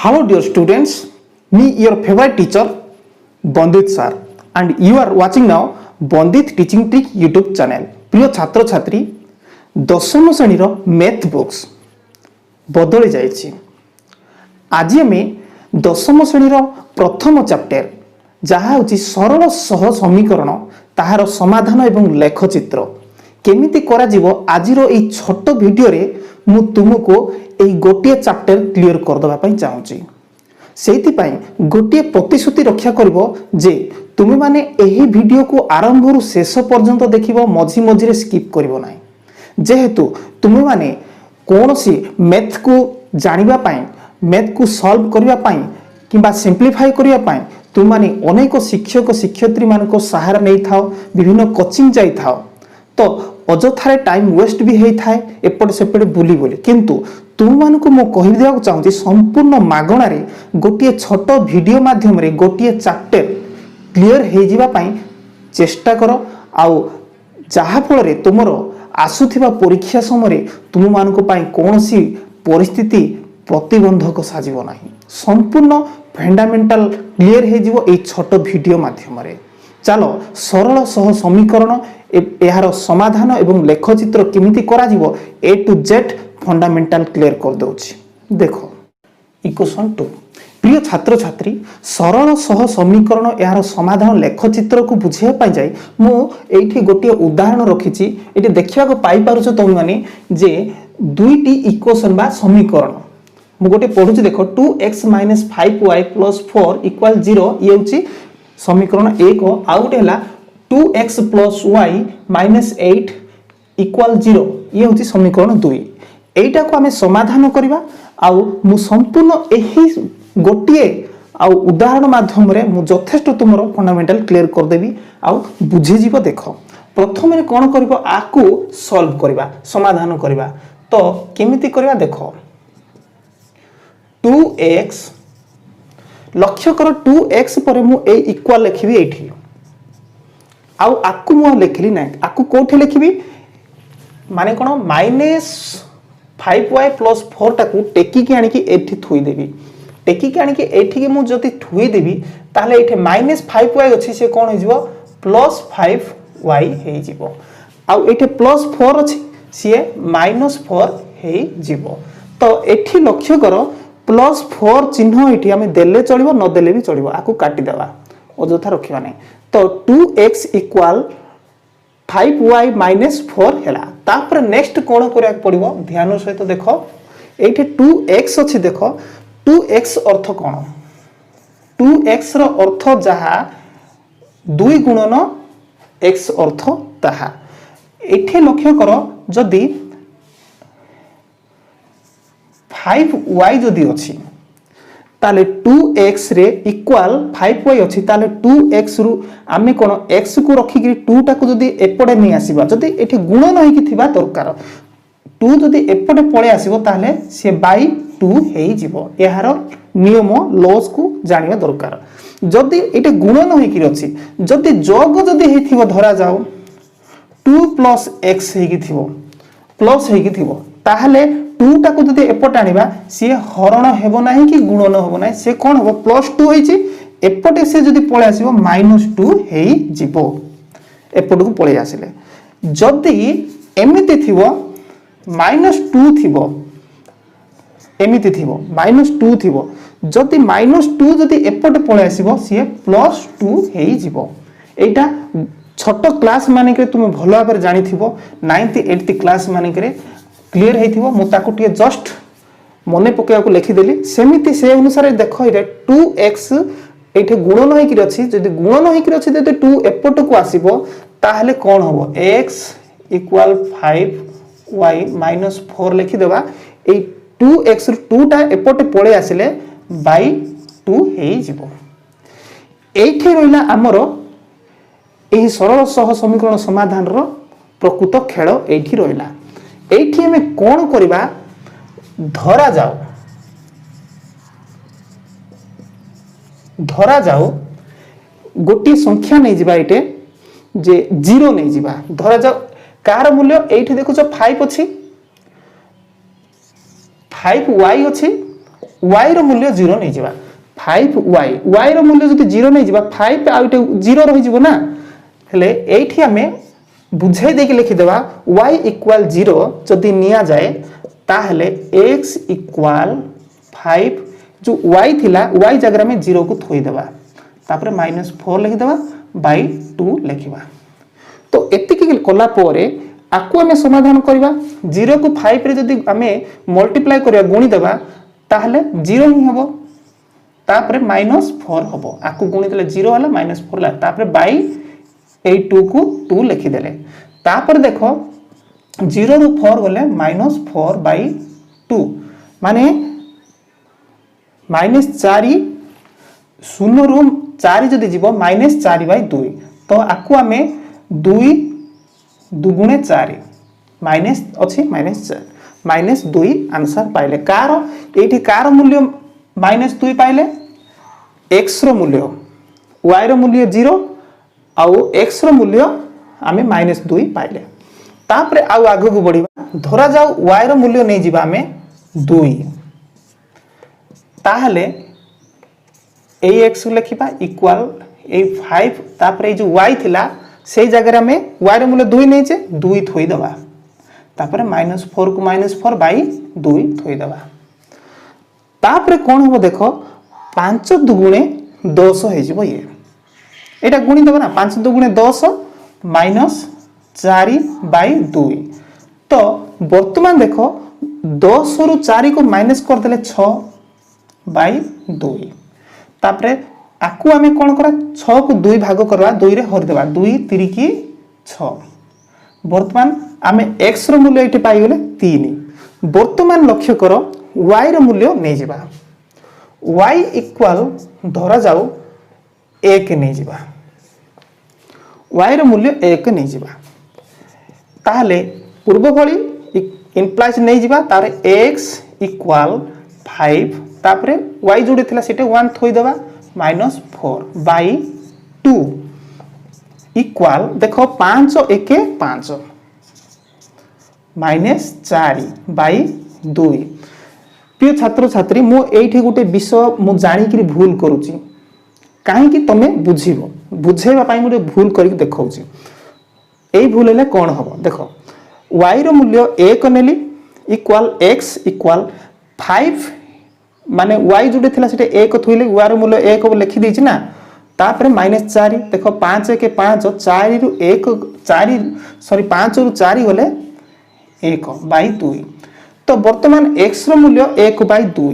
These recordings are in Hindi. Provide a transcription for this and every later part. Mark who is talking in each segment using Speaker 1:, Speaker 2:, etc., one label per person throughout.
Speaker 1: Hello dear students, me your favorite teacher Bandit sir and you are watching now Bandit Teaching Trick YouTube channel. प्रिय छात्र छात्री दशम श्रेणी मैथ बुक्स बदली जाइए। आज आम दशम श्रेणी प्रथम चैप्टर जहाँ हूँ सरल सह समीकरण ताहार समाधान एवं लेखचित्र केमिति करा जीवो आजिर ए छोट वीडियो रे मु तुमको ए गोटे चैप्टर क्लियर कर दबा पई चाहूची। सेति पई गोटे प्रतिश्रुति रक्षा करबो जे तुमे माने एही वीडियो को आरंभ रु शेष पर्यंत देखिबो, मझी मझी रे स्किप करबो नाही। जेहेतु तुमे माने कोनोसी मैथ को जानिबा पई, मैथ को सॉल्व करिबा पई किबा सिंप्लीफाई करिबा पई तुम माने अनेक शिक्षक शिक्षयित्री मानको सहारा नै थाओ, विभिन्न कोचिंग जाई थाओ, तो अजथारे टाइम वेस्ट भी होई थाए एपट सेपट बुली बुली। किंतु तुम मानको मो कहि देबा चाहूची संपूर्ण मागणा रे गोटिए छोट वीडियो माध्यम रे गोटिए चैप्टर क्लियर हे जिबा पई चेष्टा करो। आउ जहा फल रे तुमरो आसुथिबा परीक्षा समय रे तुम मानको पई कोनोसी परिस्थिति प्रतिबंधक साजिबो नाही। संपूर्ण फंडामेंटल क्लियर हे जिवो ए छोट वीडियो माध्यम रे। चलो सरल सह समीकरण यार समाधान एवं लेखचित्र केमिति करा जीवो ए टू जेड फंडामेंटल क्लियर कर दोछि। देखो इक्वेशन 2। प्रिय छात्र छात्री सरल सह समीकरण यार समाधान लेखचित्र को बुझिया पाई जाय मु एठी गोटे उदाहरण रखिछि। एठी देखिया को पाई पारुछ तुम माने जे दुईटी इक्वेशन बा समीकरण मु गोटे पढुछि। देखो 2x - 5y + 4 = 0 ये होछि समीकरण 1। आ गोटे हला 2x + y - 8 = 0 ये होछि समीकरण 2। एटा को हमें समाधान करबा। आउ मु संपूर्ण एही गोटिए आउ उदाहरण माध्यम रे मु यथेष्ट तुमरो फंडामेंटल क्लियर कर देबी आउ बुझी जीव। देखो प्रथम रे कोन करबो आकु सॉल्व करबा, समाधान करबा। तो केमिति करबा देखो 2x लक्ष्य कर 2x पर मु ए इक्वल लिखिबी एठी। आउ आकु मु लिखली नै, आकु कोठी लिखिबी माने कोन -5y + 4 टाकू टेकी के आनी की एठी थुई देबी। टेकी के आनी की एठी के मु जति थुई देबी ताले एठी -5y अछि से कोन हो जिवो +5y हे जिवो। आउ एठी +4 अछि से -4 हे जिवो। तो एठी लक्ष्य करो +4 चिन्ह एठी हमें देले चलिबो न देले भी चलिबो, आकु काटी देबा अजथा रखिबा नै। तो 2x = 5y - 4 हैला। तापर नेक्स्ट कोन करिया पड़िबो ध्यान सहित देखो एठी 2x अछि। देखो 2x अर्थ कोन, 2x रो अर्थ जहा 2 गुणन x अर्थ ताहा। एठी लक्ष्य करो जदी 5y जदी अछि ताले 2x रे इक्वल 5y अछि ताले 2x रु आमे कोन x को रखि कि 2 टा को जदी एपडे नै आसीबा, जदी एठी गुण नै कि थिबा दरकार 2 जदी एपडे पळे आसीबो ताले से बाय 2 हेई जिवो। एहार नियम लॉस को जानिबा दरकार। जदी एठी गुण नै कि अछि, जदी जोग जदी हेई थिबो धरा जाओ 2 + x हेई कि थिबो प्लस हेई कि थिबो ताले 2 टा को जदी एपट आनिबा से हरण हेबो नाही कि गुणन हेबो नाही, से कोन हेबो +2 हेछि। एपटे से जदी पळे आसीबो -2 हेई जिवो एपट को पळे आसिले। जदी एमिति थिबो -2 थिबो, एमिति थिबो -2 थिबो, जदी -2 जदी एपटे पळे आसीबो से +2 हेई जिवो। एटा छोट क्लास माने के तुम भलो भाबरे जानि थिबो 9th 8th क्लास माने के क्लियर हे थिबो। मु ताको टिके जस्ट मने पकेया को लिखि देली सेमिति से अनुसार देखो इरे 2x एठे गुणन होई कि अछि, जदी गुणन होई कि अछि जदी 2 एपट को आसीबो ताहले कोन होबो x = 5y - 4 लिखि देबा। ए 2x 2 टा एपट पळे आसिले बाय 2 हेई जिवो। एठी रहिला हमरो एही सरल सह समीकरण समाधान रो प्रकृत खेल एठी रहिला। एठी हमें कोन करबा धरा जाओ गोटी संख्या नहीं जिबा एटे जे 0 नहीं जिबा धरा जाओ कार मूल्य एठी देखो 5 अछि 5y अछि y रो मूल्य 0 नहीं जिबा 5y y रो मूल्य जदि 0 नहीं जिबा 5 आ 0 रही जिवो ना हेले एठी हमें बुझाई दे के लिखि देबा y = 0 जदि निया जाए ताहले x = 5 जो y थिला y जगह में 0 को थोई देबा तापर -4 लिखि देबा बाय 2 लिखिबा। तो एतिकी कला पोरे आकु हमें समाधान करबा 0 को 5 रे जदि हमें मल्टीप्लाई करबा गुणी देबा ताहले 0 ही हबो तापर -4 हबो आकु गुणी देले 0 होला -4 ला तापर बाय 2 को 2 लिखि देले तापर देखो 0 रु 4 गले -4 बाय 2 माने -4 0 रु 4 जदि जीवो -4 बाय 2 तो आकु हमें 2 दुगुणे 4 माइनस अच्छी -4 -2 आंसर पाइले कार एठी कार मूल्य -2 पाइले x रो मूल्य y रो मूल्य 0 आउ x रो मूल्य आमे -2 पाइले तापरे आउ आगु को बढ़िबा धरा जाऊ y रो मूल्य नै जिबा आमे 2 ताहले ए x लिखिबा इक्वल ए 5 तापरे जो y थिला से जगह में y रो मूल्य 2 नै छे 2 थोई दबा तापरे -4 को -4 बाय 2 थोई दबा तापरे कोन हो देखो 5 दुगुणे 10 हे जिवो ये एटा गुणी देबा ना 5 दुगुणे 10 -4 बाय 2 तो वर्तमान देखो 10 रु 4 को माइनस कर देले 6 बाय 2 तापरे आकु आमे कोन करा 6 को 2 भाग करवा 2 रे हर देबा 2 3 की 6 वर्तमान आमे x रो मूल्य एठी पाई गेले 3 वर्तमान लक्ष्य करो y रो मूल्य नै जिबा y इक्वल धरा जाऊ 1 नै जिबा y रो मूल्य 1 नै जिबा ताहले पूर्व भली इंप्लाइज नै जिबा तारे x इक्वल 5 तापरे y जोडी थिला सेटे 1 थोई देबा -4 बाय 2 इक्वल देखो 5 1 5 -4 बाय 2 प्रिय छात्र छात्री मो एठी गुटे विषय मो जानि कि भूल करूची काहे कि तमे बुझिबो बुझेबा पई मो भूल करी देखाउची एई भूल हेले कोन हबो देखो y रो मूल्य 1 नेली इक्वल x इक्वल 5 माने y जोडे थिला सेटे 1 थुइले y रो मूल्य 1 लिखि दैछि ना तापर -4 देखो 5 1 5 4 रु 1 4 सॉरी 5 रु 4 गले 1 बाय 2 तो वर्तमान x रो मूल्य 1 बाय 2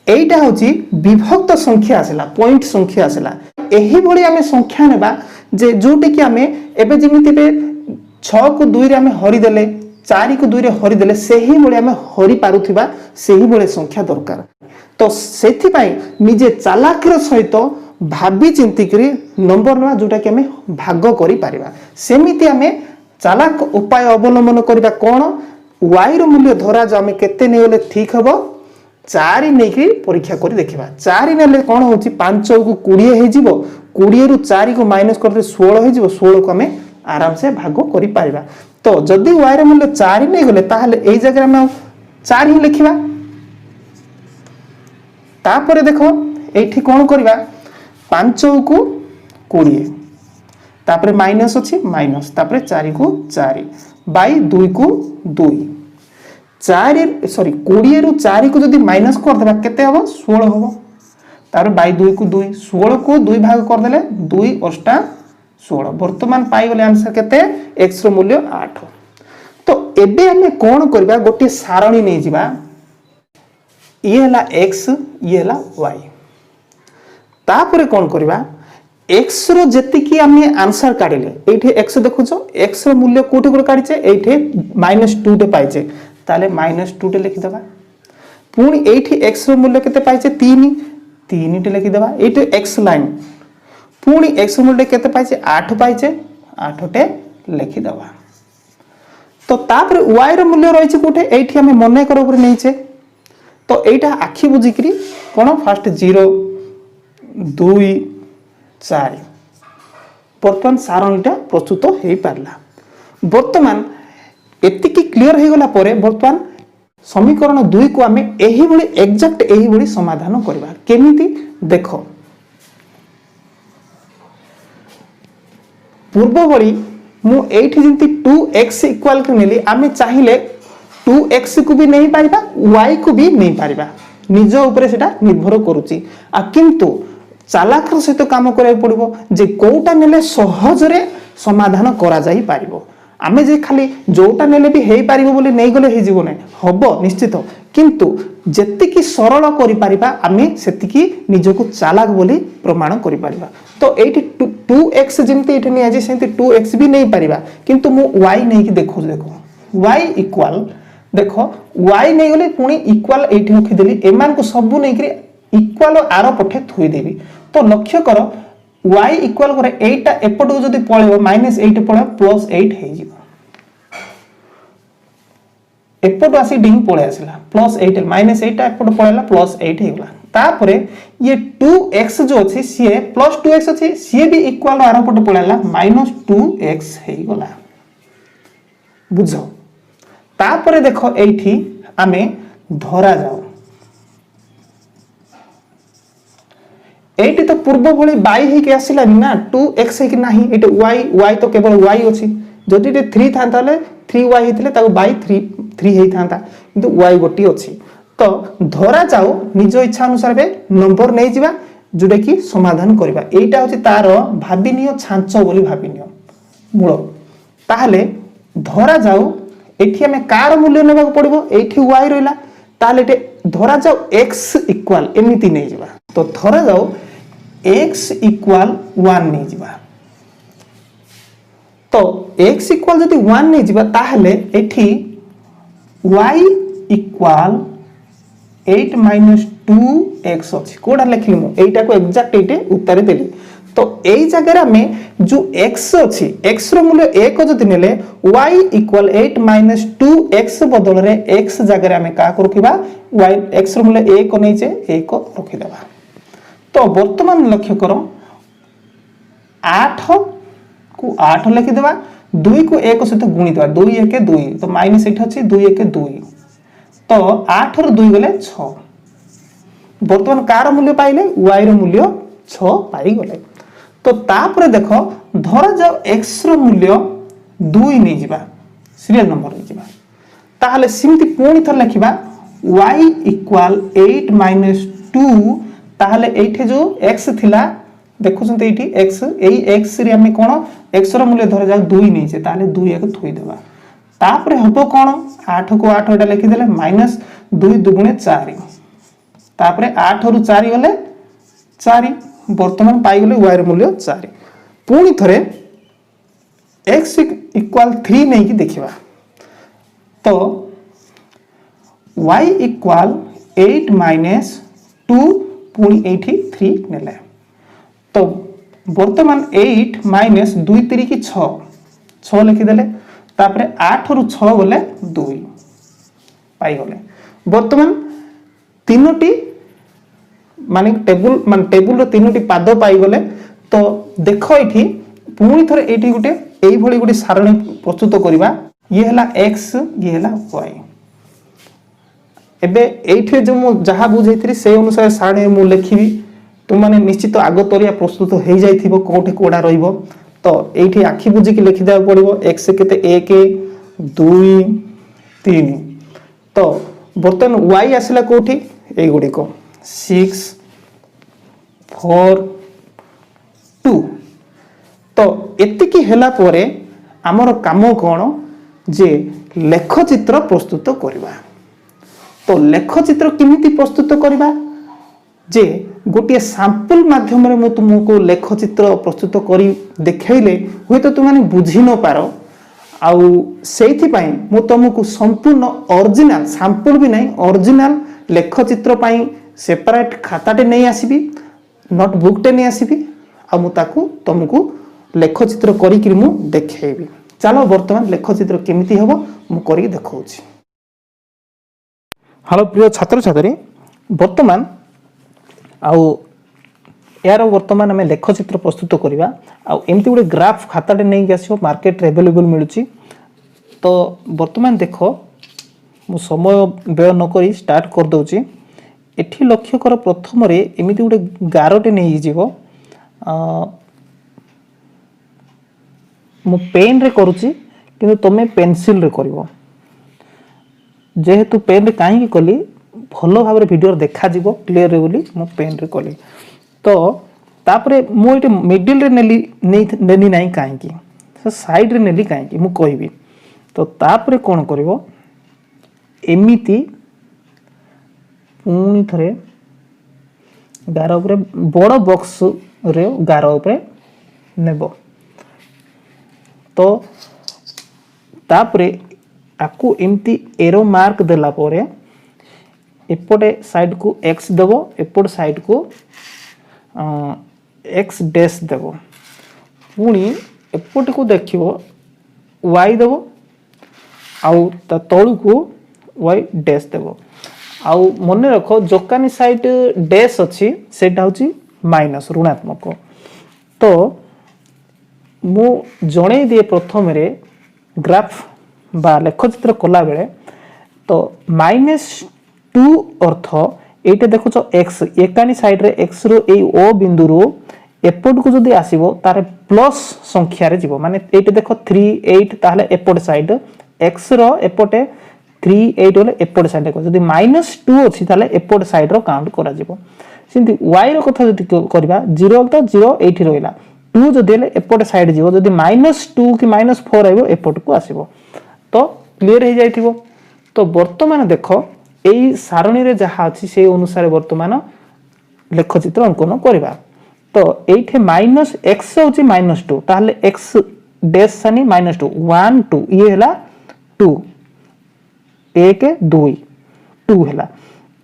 Speaker 1: एटा होची विभक्त संख्या आसला पॉइंट संख्या आसला एही भली हमें संख्या नेबा जे जोटी कि हमें एबे जेमिति बे 6 को 2 रे हमें हरि देले 4 को 2 रे हरि देले सेही भली हमें हरि पारुथिबा सेही भली संख्या दरकार तो सेथि पई निजे चालाकीर सहित भाबी चिंती करी नंबर ना जोटा कि हमें भाग करि पारिबा सेमिति हमें चालाक उपाय अवलंबन करिबा कोन y रो मूल्य धरा जा हमें केते नेले ठीक हबो 4 नेकी परीक्षा करी देखिबा 4 नेले कोन होची 5 को 20 हे जिवो 20 रु 4 को माइनस करते 16 हे जिवो 16 को हमें आराम से भाग करि पारिबा तो जदी y रो मूल्य 4 नै गले ताहले एई जगह में 4 ही लिखिबा तापरे देखो एठी कोन करबा 5 को 20 तापरे माइनस अछि माइनस तापरे 4 को 4 बाय 2 को 2 4 सॉरी 20 रु 4 को जदी माइनस कर देबा केते हबो 16 हबो तार बाय 2 को 2 16 को 2 भाग कर देले 2 8 16 वर्तमान पाई गले आंसर केते x रो मूल्य 8 तो एबे हमें कोन करबा गोटे सारणी नै जिबा ये हला x ये हला y तापरे कोन करबा x रो जति की हमें आंसर काढिले एठे x देखुछो x रो मूल्य कोठी को काढिचे एठे -2 टे पाइचे ताले -2 टे लिखि देबा पुनी एठी x रो मूल्य केते पाइचे 3 टे लिखि देबा एठे x लाइन पुनी x रो मूल्य केते पाइचे 8 पाइचे 8 टे लिखि देबा तो तापरे y रो मूल्य रहिचे कोठे एठी हमें मने कर ऊपर नैचे तो एटा आखी बुझी करी कोन फर्स्ट 0 2 4 वर्तमान सारणीटा प्रस्तुत हो पारला वर्तमान एतिकी क्लियर हो गला परे वर्तमान समीकरण 2 को आम यही एक्जाक्ट यही समाधान करवा केमिति देख पूर्व भली मुझे जमी 2x इक्वाल को नेली आम चाहिए 2x को भी नहीं पारिबा y को भी नहीं पारिबा निज उपरे सेटा निर्भर करुची किंतु चालाकर सहित काम करा पड़ो जे कोटा नेले सहजरे समाधान करा जाई पारिबो आमे जे खाली जोटा नेले भी हेई पारिबो बोली नहीं गले हे जीवो नै हबो निश्चित किंतु जेतिकी सरल करि पारिबा आमे सेतिकी निजको चालाक बोली प्रमाण करि पारिबा तो एठी 2x जेमती एठी नै आजे सेंती 2x भी नहीं पारिबा किंतु मु y नै कि देखो देखो y इक्वल देखो y नै गले पुणी इक्वल एठी रखि देली एमान को सब नै कि इक्वल आर पठे थुई देबी तो लक्ष्य करो y इक्वल करे 8 टा एपटो जदी पळेबो -8 पळे +8 हे जिवो एपटो आसी डिंग पळे आसिला +8 -8 टा एपटो पळेला +8 हेगला तापरे ये 2x जो अछि सीए +2x अछि सीए भी इक्वल आर पटे पळेला -2x हे गला बुझो तापरे देखो एठी आमे धरा जाओ एटी तो पूर्व भली बाई हे के आसिला ना 2x हे कि नाही एटी y तो केवल y अछि जदि 3 थांता ले 3y हेतिले ताको बाई 3 हे थांता किंतु y गोटी अछि तो धरा जाओ निज इच्छा अनुसार बे नंबर नै जिबा जोडे कि समाधान करबा एटा होछि तार भाबिनियो छांच बोली भाबिनियो मूल ताहले धरा जाओ एठी हमें कार मूल्य नेबा पड़िबो एठी y रहला ताहले एटे धरा जाओ x इक्वल एमिति नै जिबा तो धरा जाओ x इक्वल 1 नहीं जिबा तो x इक्वल जदि 1 नहीं जिबा ताहले एठी y इक्वल 8 - 2x अछि कोडा लिखली मु एटा को एग्जैक्ट एटे उत्तर देली तो एई जगह रे में जो x अछि x रो मूल्य 1 जदि नेले y इक्वल 8 - 2x बदल रे x जगह रे हमें का रखिबा y x रो मूल्य 1 नै जे 1 रखि देबा तो वर्तमान लक्ष्य करो 8 को 8 लिखि देबा 2 को 1 सहित गुणी देबा 2 1 2 तो -8 अछि 2 1 2 तो 8 रो 2 गले 6 वर्तमान कार मूल्य पाइले y रो मूल्य 6 पाई गले तो तापर देखो धरा जाओ x रो मूल्य 2 नै जिबा सीरियल नंबर नै जिबा ताहले सिमति पुणी थर लिखिबा y इक्वल 8 - 2 ताहले एठी जो x थिला देखो संते एठी x एई x रे हमें कोन x रो मूल्य धरा जाओ 2 नै जे ताहले 2 एक थोई देबा तापर हबो कोन 8 को 8 एटा लिखि देले -2 दुगुणे 4 तापर 8 रु 4 गले 4 वर्तमान पाई गले y रो मूल्य 4 पुणी थरे x इक्वल 3 नै कि देखिबा तो y इक्वल 8 - 2 पुणी 83 नेले तो वर्तमान 8 - 2 3 की 6 लिखि देले तापर 8 रु 6 गले 2 पाई गले वर्तमान तीनोटी माने टेबुल रो तीनोटी पाद पाई गले तो देखो एठी पुणी थरे एठी गुटे एई भली गुटे सारणी प्रस्तुत करबा ये हला x ये हला y एबे एठी जो मु जहा बुझैत्री से अनुसार सारणी मु लिखिबी तुम माने निश्चित आगतरिया प्रस्तुत हो जाइथिबो कोठे कोडा रहिबो तो एठी आखि बुझी कि लिखि देबा पड़िबो x केते 1 2 3 तो बर्तन y आसिला कोठी ए गुडी को 6 4 2 तो एतिकी हेला परे हमर काम कोन जे लेख चित्र प्रस्तुत करबा तो लेख चित्र किमिति प्रस्तुत करबा जे गोटे सैंपल माध्यम रे मु तुमको लेख चित्र प्रस्तुत करी देखैले होय तो तुम माने बुझी न पारो आउ सेथि पई मु तुमको संपूर्ण ओरिजिनल सैंपल भी नहीं ओरिजिनल लेख चित्र पई सेपरेट खाताटे नहीं आसीबी नोटबुकटे नहीं आसीबी आ मु ताकू तुमको लेख चित्र करी कि मु देखैबी चलो वर्तमान लेख चित्र केमिति हबो मु करी देखौछि हेलो प्रिय छात्र छात्री वर्तमान आउ यार वर्तमान आम लेख चित्र प्रस्तुत करवा आमती गोटे ग्राफ खाताटे नहीं आसो मार्केट अवेलेबल मिलूँ तो वर्तमान देख मु समय व्यय नक स्टार्ट कर दूची। एठी लक्ष्य कर प्रथम रे एमिति गोटे गारटे नहीं जीव मु पेन रे करूची किंतु तमे पेंसिल रे करिवो। जेहेतु पेन रे काहे कली भलो भाबरे वीडियो देखा जीवो क्लियर रे बोली मु पेन रे कली। तो तापरे मु एटे मिडिल रे नेली नाही काहे की तो साइड रे नेली काहे की मु कहबी। तो तापरे कोन करिवो एमिति पुणी थरे गार उपरे बड़ बॉक्स रे गार उपरे नेबो। तो तापरे आकु एमती एरो मार्क देला पोरे एपटे साइड को x देबो एपट साइड को x डैश देबो। पुणी एपट को देखिवो y देबो आउ ता तळु को y डैश देबो। आउ मने रखो जोकानी साइड डैश अछि सेटा होची माइनस ऋणात्मक। तो मु जणे दिए प्रथम रे ग्राफ बा लेखचित्र कला बेले तो -2 अर्थ एटा देखुछ x एकानी साइड रे x रो ए ओ बिंदु रो एपट को जदी आसीबो तारे प्लस संख्या रे जीवो। माने एटा देखो 3 8 ताहले एपट साइड x रो एपटे 3 8 होले एपट साइड को जदी -2 अछि ताहले एपट साइड रो काउंट करा जीवो। सिंती y रो कथा जदी करबा 0 तो 0 8 रहिला 2 जदी हेले एपट साइड जीवो जदी -2 कि -4 आइबो एपट को आसीबो। तो क्लियर हो जाइथिबो। तो वर्तमान देखो एई सारणी रे जहा अछि से अनुसार वर्तमान लेखचित्र अंकन करबा। तो एठे -x होची -2 ताहले x डैश सानी -2 1 2 ये हला 2 1 2 2 हला।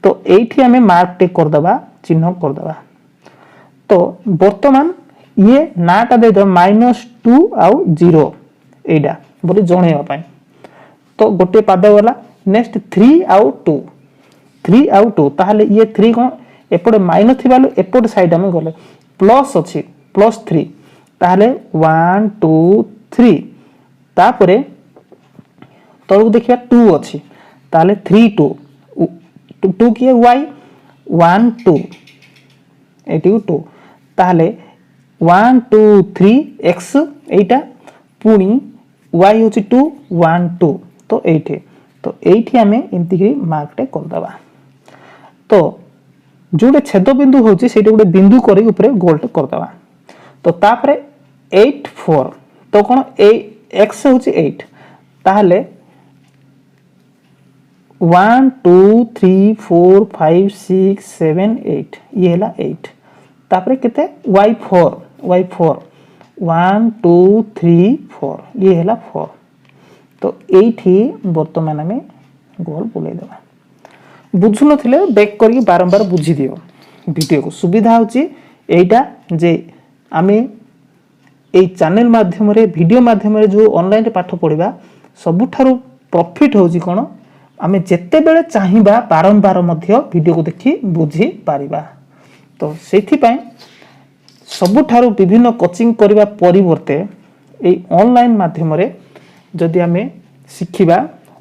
Speaker 1: तो एठी हमें मार्क टे कर दबा चिन्ह कर दबा। तो वर्तमान ये नाटा दे दो -2 आउ 0 एडा बोली जणेवा पाए। तो गोटे पाद वाला नेक्स्ट 3 आउ 2 ताहले ये 3 कोन एपटे माइनस थिबालो एपट साइड हम गले प्लस अछि +3 ताहले 1 2 3 तापरे तळु देखिया 2 अछि ताहले 3 2 2 किए y 1 2 एटी 2 ताहले 1 2 3 x एटा पुनी y होची 2 1 2 तो एठी हमें एमती की मार्क टे कर दबा। तो जोडे छेद बिंदु होची सेटे गोटे बिंदु करी ऊपर गोल टे कर दबा। तो तापरे 8 4 तो कोन ए x होची 8 ताहले 1 2 3 4 5 6 7 8 ये हला 8 तापरे केते y4 1 2 3 4 ये हला 4। तो एठी वर्तमान में गोल बुलाई देबा। बुझु नथिले बैक करके बारंबार बुझी दियो वीडियो को सुविधा होची एटा जे आमे ए चैनल माध्यम रे वीडियो माध्यम रे जो ऑनलाइन रे पाठ पढिबा सबुठारु प्रॉफिट होची कोन आमे जेते बेले चाहिबा बारंबार मध्य वीडियो को देखि बुझी पारिबा। तो सेथि पय सबुठारु विभिन्न कोचिंग करबा परिवर्ते ए ऑनलाइन माध्यम रे जदि आमे शिखिबा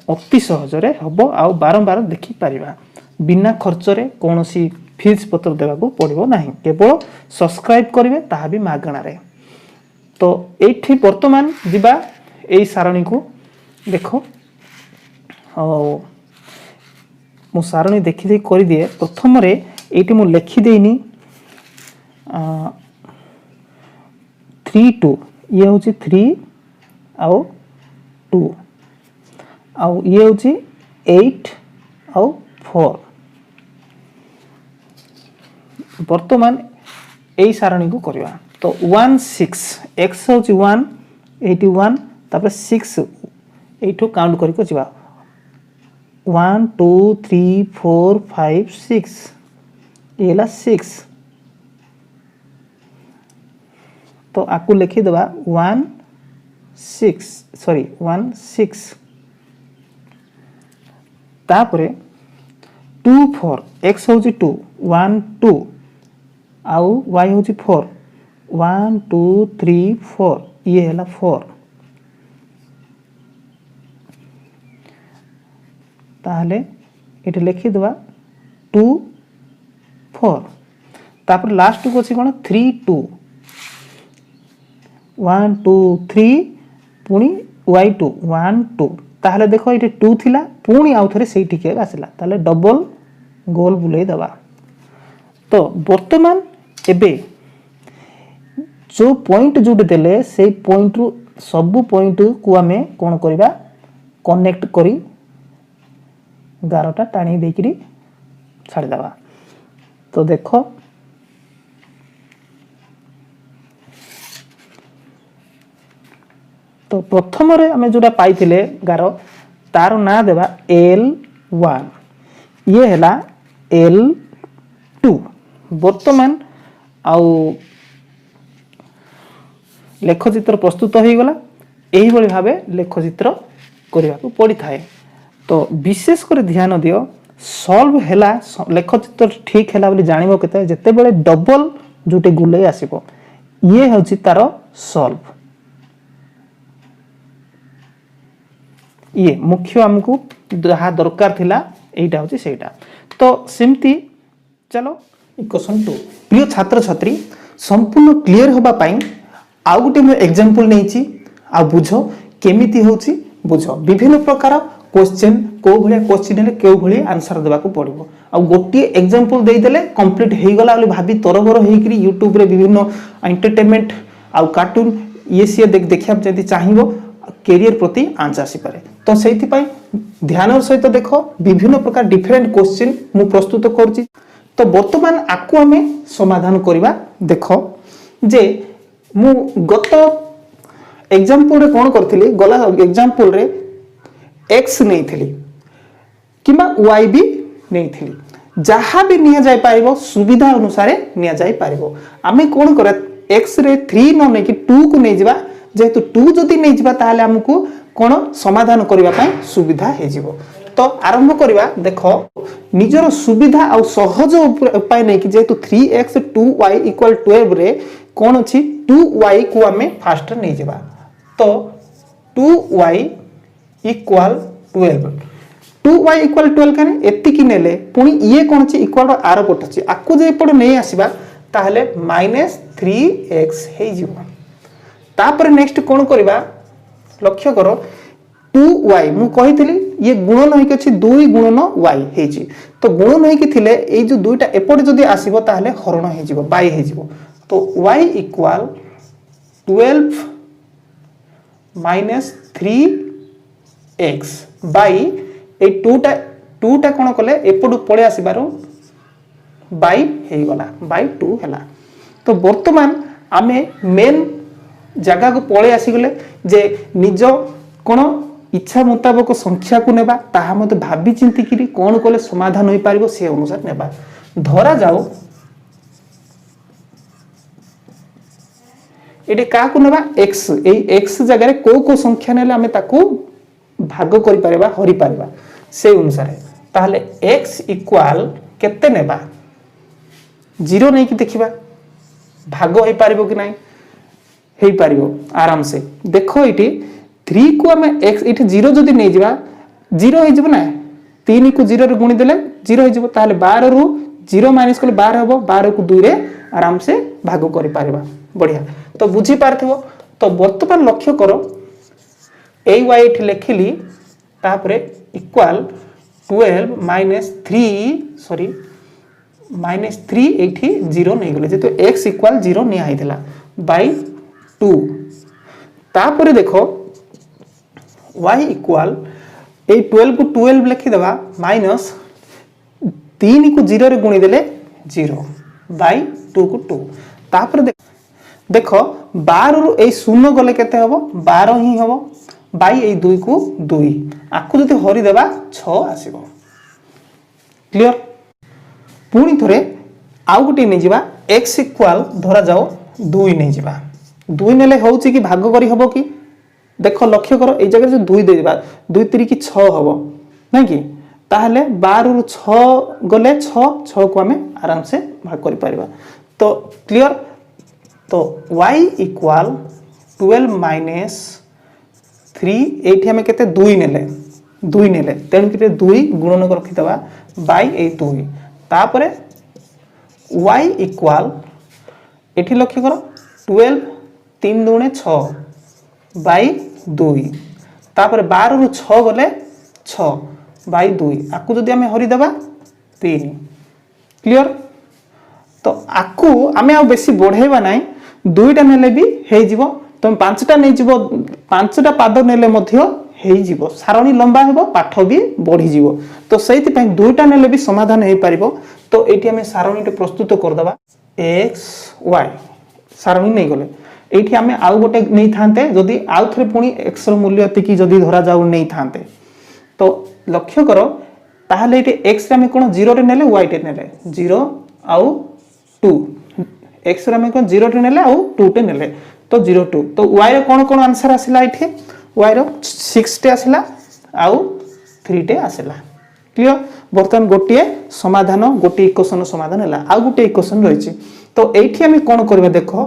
Speaker 1: अति सहज रे हबो आ बारंबार देखि पारिबा बिना खर्च रे कोनोसी फीस पत्र देबा को पड़िबो नाही केवल सब्सक्राइब करिवे ताहा भी मागणा रे। तो एठी वर्तमान दिबा एई सारणी को देखो मु सारणी देखि दे करि दिए। प्रथम रे एठी मु लिखि देइनी 3 2 ये होची 3 आउ 2 आउ ये होची 8 आउ 4। वर्तमान एई सारणी को करबा। तो 1 6 x होची 1 81 तापर 6 एठो काउंट करिको जिबा 1 2 3 4 5 6 एला 6। तो आकु लिखि देबा 1 6 तापरे 2 4 x होची 2 1 2 आउ y होची 4 1 2 3 4 ये हला 4। ताहले ये लिखिदेवा 2 4 तापर लास्ट को अच्छी कौन 3 2 1 2 3 पुणी y2 1 2 ताहले देखो ये 2 थिला पुणी आउ थे से आसला ताहले डबल गोल बुले दबा। तो वर्तमान एबे जो पॉइंट जोटे देले से पॉइंट रु सब पॉइंट को आमे कौन करबा कनेक्ट करी गारटा टाणी देकरी छाड़ी दबा। तो देखो तो प्रथम रे आमे जोटा पाइथिले गार तार ना देबा L1 ये हैला L2 वर्तमान आउ लेखचित्र प्रस्तुत हो गला एही बळी भाबे लेखचित्र करिया को पड़ी थाए। तो विशेष कर ध्यान दियो सॉल्व हैला लेखचित्र ठीक हैला बोली जानिबो केते जते बेले डबल जोटे गुले आसीबो ये होची तार सॉल्व ये मुख्य हमको जहाँ दरकार थिला एटा होची सेटा। तो सिमती चलो इक्वेशन 2 प्रिय छात्र छात्री संपूर्ण क्लियर होबा पाई आउ गोटे मैं एग्जांपल नेछि आ बुझो केमिति होछि बुझो विभिन्न प्रकार क्वेश्चन को भलिया क्वेश्चन ले केउ भली आंसर देबा को पड़िबो आ गोटे एग्जांपल देई देले कंप्लीट हेई गला बोली भाबी तरबर हेकरी YouTube रे विभिन्न एंटरटेनमेंट आ कार्टून ये सी देखिया जदी चाहिबो कैरियर प्रति आंच आसी पारे। तो सेति पई ध्यान सहित देखो विभिन्न प्रकार डिफरेंट क्वेश्चन मु प्रस्तुत करछि। तो वर्तमान आकु हमें समाधान करबा देखो जे मु गत एग्जांपल रे कोन करथिली गला एग्जांपल रे x नहीं थिली किबा y भी नहीं थिली जहाँ भी निया जाय पारिबो सुविधा अनुसार निया जाय पारिबो। आमे कोन करे x रे 3 न नै कि 2 को नै जिबा जेतु 2 जदी नै जिबा ताले हमकु कोन समाधान करबा पई सुविधा हे जिवो। तो आरंभ करबा देखो निजर सुविधा आ सहज उपाय नै कि जेतु 3x 2y = 12 रे कोन अछि 2y को आमे फास्ट नै जिबा। तो 2y = 12 2y = 12 कने एति कि नेले पुनी ये कोन अछि इक्वल आर पट अछि आकु जे पड नै आसीबा ताहले -3x हे जिवो। तापर नेक्स्ट कोन करबा लक्ष्य करो 2y मु कहितली ये गुणन होई कि 2 गुणन y हे जी। तो गुणन होई कि थिले ए जो दुईटा एपड जदी आसीबो ताहले हरण हे जिवो बाय हे जिवो। तो y = 12 - 3x बाय ए 2टा कोन कले एपडु पळे आसीबारो बाय हे गला बाय 2 हैला। तो वर्तमान आमे मेन जगह को पळे आसी गले जे निज कोन इच्छा मुताबिक संख्या को नेबा ताहा मते भाबी चिंती करी कोन कले समाधान होई पारिबो से अनुसार नेबा। धरा जाओ एटे का को नेबा x ए x जगह रे को संख्या नेले हमें ताको भाग करि पारिबा हरि पारिबा से अनुसार ताहले x = केते नेबा 0 नै कि देखिबा भाग होई पारिबो कि नै हेई पारिबो आराम से। देखो इटी 3 को हमें x इटी 0 जदी नै जिबा 0 हे जिवो ना 3 को 0 रे गुणी देले 0 हे जिवो ताहले 12 रु 0 माइनस करले 12 हबो 12 को 2 रे आराम से भाग करि पारिबा बढ़िया। तो बुझी पारथिबो। तो वर्तमान लक्ष्य करो ay इटी लेखिली तापरे इक्वल 12 - 3 एठी 0 नै गेले जेतो x = 0 निया आइतला बाय 2। तापरे देखो y = ए 12 को 12 लिखि देबा माइनस 3 को 0 रे गुणी देले 0 बाय 2 को 2। तापरे देखो 12 रु ए 0 गले केते हबो 12 ही हबो बाय ए 2 को 2 आकु जति हरि देबा 6 आसीबो। क्लियर। पुनी थरे आउ गुटी नै जिबा x = धरा जाओ 2 नै जिबा 2 नेले होउची कि भाग करी हबो कि देखो लक्ष्य करो ए जगह जो 2 दे दिबा 2 3 की 6 हबो नै कि ताहले 12 रु 6 गले 6 को हमें आराम से भाग करि परिबा। तो क्लियर। तो y = 12 - 3 एठी हमें केते 2 नेले 2 नेले तेणुक 2 गुणन रखिदबा बाई ए 2 तापरे y इक्वाल एठी लक्ष्य कर 12 3 दूने 6 बाई 2 तापरे 12 रु 6 गले 6 बाई 2 आकु जदि आमे हरि देबा 3 क्लियर तो आकु आमे आ बेसी बढ़ेबा नाही दुईटा नेले भी हे जिवो तुम पांचटा नै जिवो पांचटा पाद नेले मध्य हे जिवो सारणी लंबा हेबो पाठ भी बढ़ी जिवो तो सेति पय दुईटा नेले भी समाधान हे परिबो तो एठी आमे सारणीटे प्रस्तुत कर दबा x y सारणी नै गले एठी आमे आउ गोटे नै थांते जदी आउ थरे पुनी x रो मूल्य तिकी जदी धरा जाउ नै थांते तो लक्ष्य करो ताहले एठी x रे आमे कोन 0 रे नेले y टे नेले 0 आउ 2 x रे आमे कोन 0 टे नेले आउ 2 टे नेले तो 0 2 तो y रे कोन कोन आंसर आसिला एठी y रो 6 टे आसिला आउ 3 टे आसिला क्लियर बर्तमान गोटे समाधान गोटे इक्वेशन समाधान हैला आ गोटे इक्वेशन रहिछि तो एठी हमें कोन करबा देखो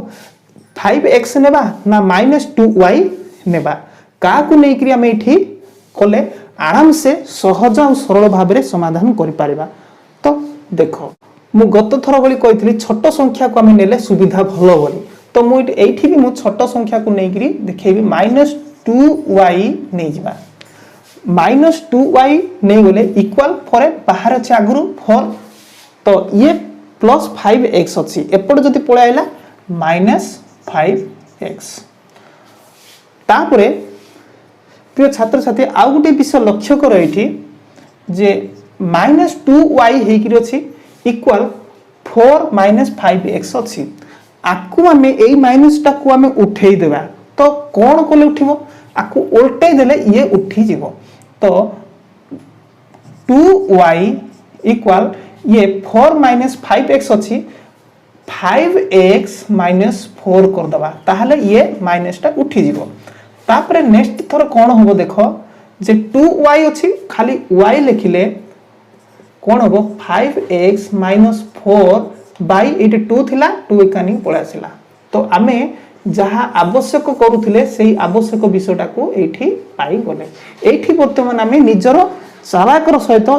Speaker 1: 5x नेबा ना -2y नेबा का को नै करी हमें एठी कोले आराम से सहज और सरल भाव रे समाधान करि परिबा तो देखो मु गत थर बली कहितली छोट संख्या को हमें नेले सुविधा भलो बोली तो मु एठी भी मु छोट संख्या को नै करी देखेबी -2y नै जिबा -2y नहीं गले इक्वल 4 बाहर अछि आगुरु 4 तो ये +5x अछि एपड जति पळे आइला -5x तापरे प्रिय छात्र छात्री आ गुटे विषय लक्ष्य कर एठी जे -2y हेकिरि अछि इक्वल 4 -5x अछि आकु हमें एई माइनस टा को हमें उठेई देबा तो कोन कोले उठिबो आकु उल्टे देले ये उठी जीवो तो 2y इक्वल ये 4 5x अछि 5x - 4 कर दबा ताहले ये माइनस टा उठी जीवो तापरे नेक्स्ट थर कोन होबो देखो जे 2y अछि खाली y लिखिले कोन होबो 5x - 4 बाई एटे 2 थिला 2 एकानी पळा आसिला तो आमे जहा आवश्यक करूथिले सेही आवश्यक विषयटा को एठी पाई गले एठी वर्तमान आमे निजर चालाकर सहित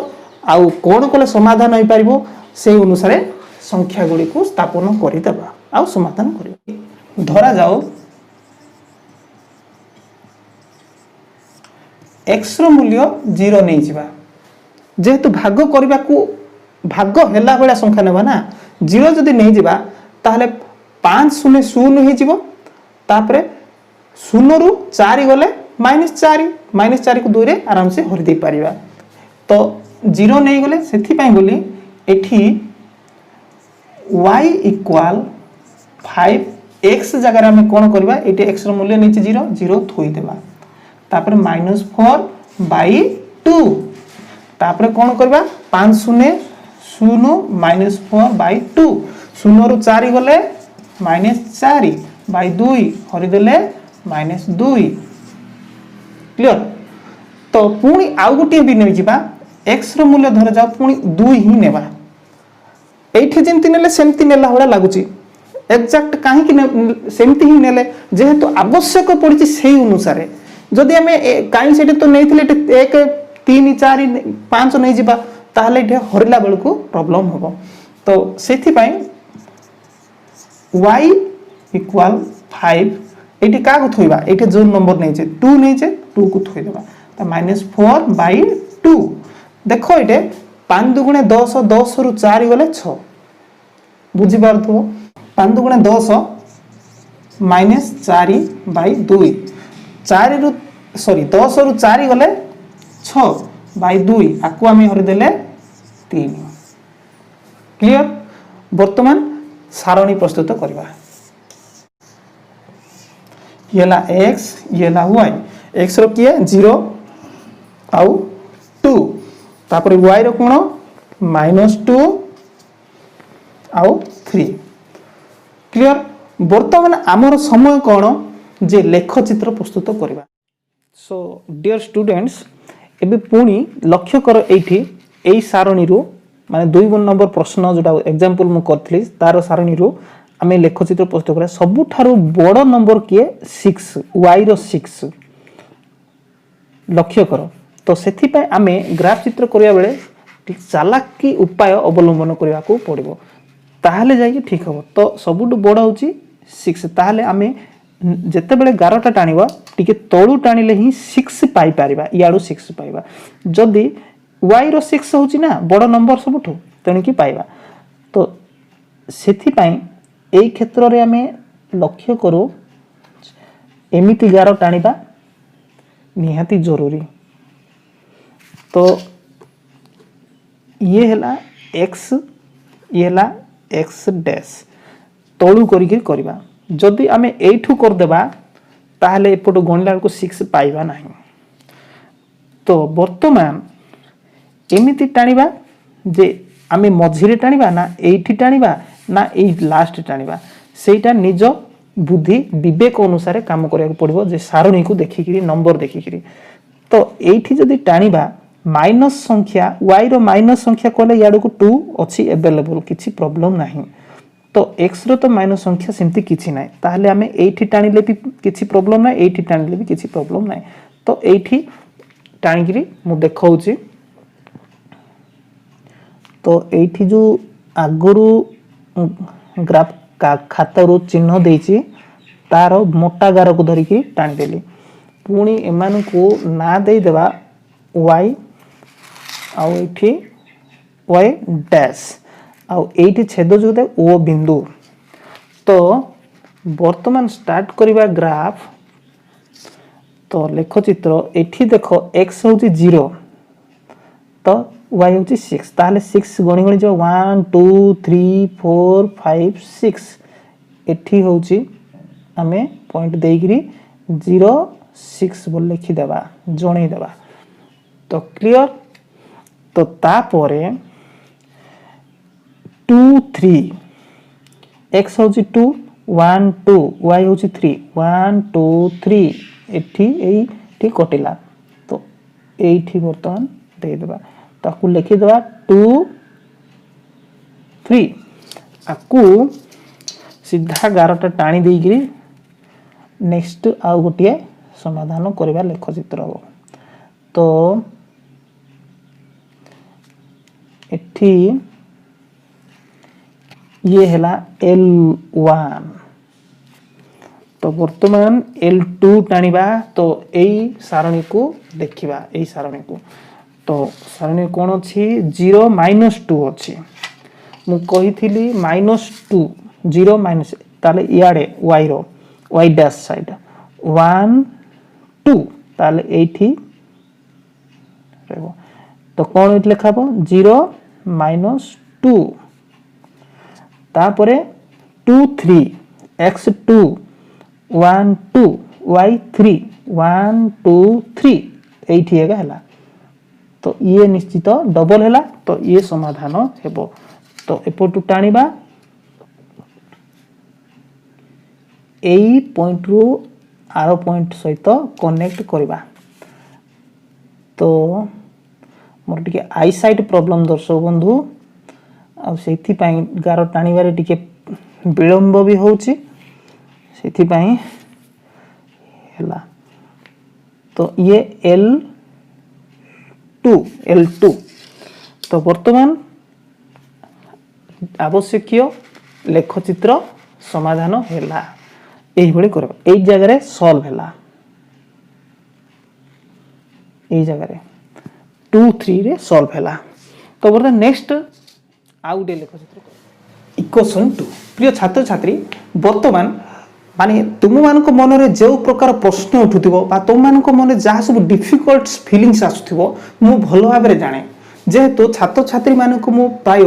Speaker 1: आउ कोन कोले समाधान होई परिबो सेही अनुसार संख्या गुडी को स्थापन करि दबा आउ समाधान करियो धरा जाओ x रो मूल्य 0 नै जिबा जेहेतु भाग करबा को भाग हेला बेला संख्या नेबा ना 0 जदी नै जिबा ताहले 5 0 0 हे जिवो तापरे 0 रु 4 गले -4 को 2 रे आराम से हरि दे परिबा तो 0 नै गले सेथि पय बोली एठी y इक्वल 5x जगह हम कोन करबा एठी x रो मूल्य नीचे 0 0 थोई देबा तापरे -4 बाई 2 तापरे कोन करबा 5 0 0 -4 बाई 2 0 रु 4 गले -4 बाई 2 हरि देले -2 क्लियर तो पुणी आउ गुटे भी नै जिबा x रो मूल्य धर जा पुणी 2 ही नेबा एठी जेंति नेले सेमति नेला होला लागुची एक्जेक्ट काहे कि सेमति ही नेले जेहेतु आवश्यक पड़िची सेही अनुसार जदि हमें काहे सेठी तो नेथिले 1 3 4 5 नै जिबा ताहले एठी हरिला बेलको प्रॉब्लम होबो तो सेथि पय y इक्वल 5 एठी का को थोइबा एठी जो नंबर नै जे 2 नै जे 2 को थोइ देबा त -4 बाई 2 देखो एटे 5 दुगुणे 10 10 रु 4 गले 6 बुझी पारथो 5 दुगुणे 10 -4 बाई 2 4 रु सॉरी 10 रु 4 गले 6 बाई 2 आकु आमी हरि देले 3 क्लियर वर्तमान सारणी प्रस्तुत करबा येला x येला y x रो किए 0 आउ 2 तापर y रो कोन -2 आउ 3 क्लियर वर्तमान आमर समय कोन जे लेख चित्र प्रस्तुत करबा सो डियर स्टूडेंट्स एबे पुणी लक्ष्य कर एठी एई सारणी रो माने 2 नंबर प्रश्न जोटा एग्जांपल मु करथली तार सारणी रो आमे लेखचित्र प्रस्तुत करे सबुठारु बड़ नंबर किए 6 y रो 6 लक्ष्य करो तो से आमे ग्राफ चित्र करिया बेले ठीक चालाकी उपाय अवलंबन करने को पड़ो ताहले जाइए ठीक हम। तो सबुठ बड़ हूँ 6 ताहले आमे जिते बड़े 11टा टाणीबा टिके तळु टाणीले ही 6 पाई पारिबा याडू 6 पाइबा जदि y रो 6 होची ना बड़ नंबर सबुठू तेणु की पाइबा। तो सेथि पई एई क्षेत्र रे आमे लक्ष्य करू एमिति गार टाणीबा निहाती जरूरी। तो ये हला x ये हला x डैश तळु करिके करबा जदि आमे एठू कर देबा ताहले एपट गणला को 6 पाइबा नाही। तो वर्तमान एमिति टाणीबा जे आमे मझिरे टाणीबा ना एठी टाणीबा ना एई लास्ट टाणीबा सेटा निज बुद्धि विवेक अनुसार काम करिया पड़िबो जे सारणी को देखिकिरी नंबर देखिकिरी। तो एठी जदि टाणीबा माइनस संख्या y रो माइनस संख्या कोले याडू को 2 अछि अवेलेबल किछि प्रॉब्लम नाही। तो x रो तो माइनस संख्या सेमती किछि नाही ताहले आमे एठी टाणीले भी किछि प्रॉब्लम नाही एठी टाणीले भी किछि प्रॉब्लम नाही। तो एठी टाणीगिरी मु देखाउछि। तो एठी जो आगरु ग्राफ का खाता रो चिन्ह देछि तार मोटा गार को धरिकी टाणी देली पुणी एमान को ना दे देबा y आ एठी y डैश आउ एठी छेद जो दे ओ बिंदु। तो वर्तमान स्टार्ट करिबा ग्राफ। तो लेख चित्र एठी देखो x होची 0 तो y होची 6 ताले 6 गणी गणी जो 1 2 3 4 5 6 एठी होची आमे पॉइंट देगिरी 0 6 बोल लिखि देबा जणी देबा। तो क्लियर। तो तापरे 2 3 x होची 2 1 2 y होची 3 1 2 3 एठी एठी कटिला। तो एठी वर्तमान दे देबा ताकू लिखि देबा 2 3 आकू सीधा 11टा टाणी देगिरी नेक्स्ट आ गोटिए समाधान करबा लेख चित्र हो। तो एठी ये हैला L1 तो वर्तमान L2 टाणीबा। तो एई सारणी को देखिबा एई सारणी को। तो सारणी कोन अछि 0 -2 अछि मु कहिथिली -2 0 माइनस ताले इयाडे y रो y डैश साइड 1 2 ताले एठी रहबो। तो कोन इट लेखाबो 0 -2 तापरे 2 3 x2 1 2 y3 1 2 3 एठी हेगा हला। तो ये निश्चित डबल हैला। तो ये समाधान हेबो। तो एपटु टाणीबा एई पॉइंट रो आरो पॉइंट सहित कनेक्ट करबा। तो मोर टिके आई साइट प्रॉब्लम दर्शक बंधु आ सेथि पई गारो टाणीबारे टिके विलंब भी होउची सेथि पई हैला। तो ये L2 तो वर्तमान आवश्यकीय लेख चित्र समाधान हैला एही भली करबा। एई जगह रे सॉल्व हैला एई जगह रे 2 3 रे सॉल्व हैला। तो वर्तमान नेक्स्ट आउटे लेख चित्र इक्वेशन 2। प्रिय छात्र छात्री वर्तमान माने तुम मान मन में जो प्रकार प्रश्न उठुथिबो बा तुम मान मन जहाँ सब डिफिकल्ट फीलिंग्स आसुथिबो मु भल भाव में जाने जेहेतु छात्र छात्री मान को मु प्राय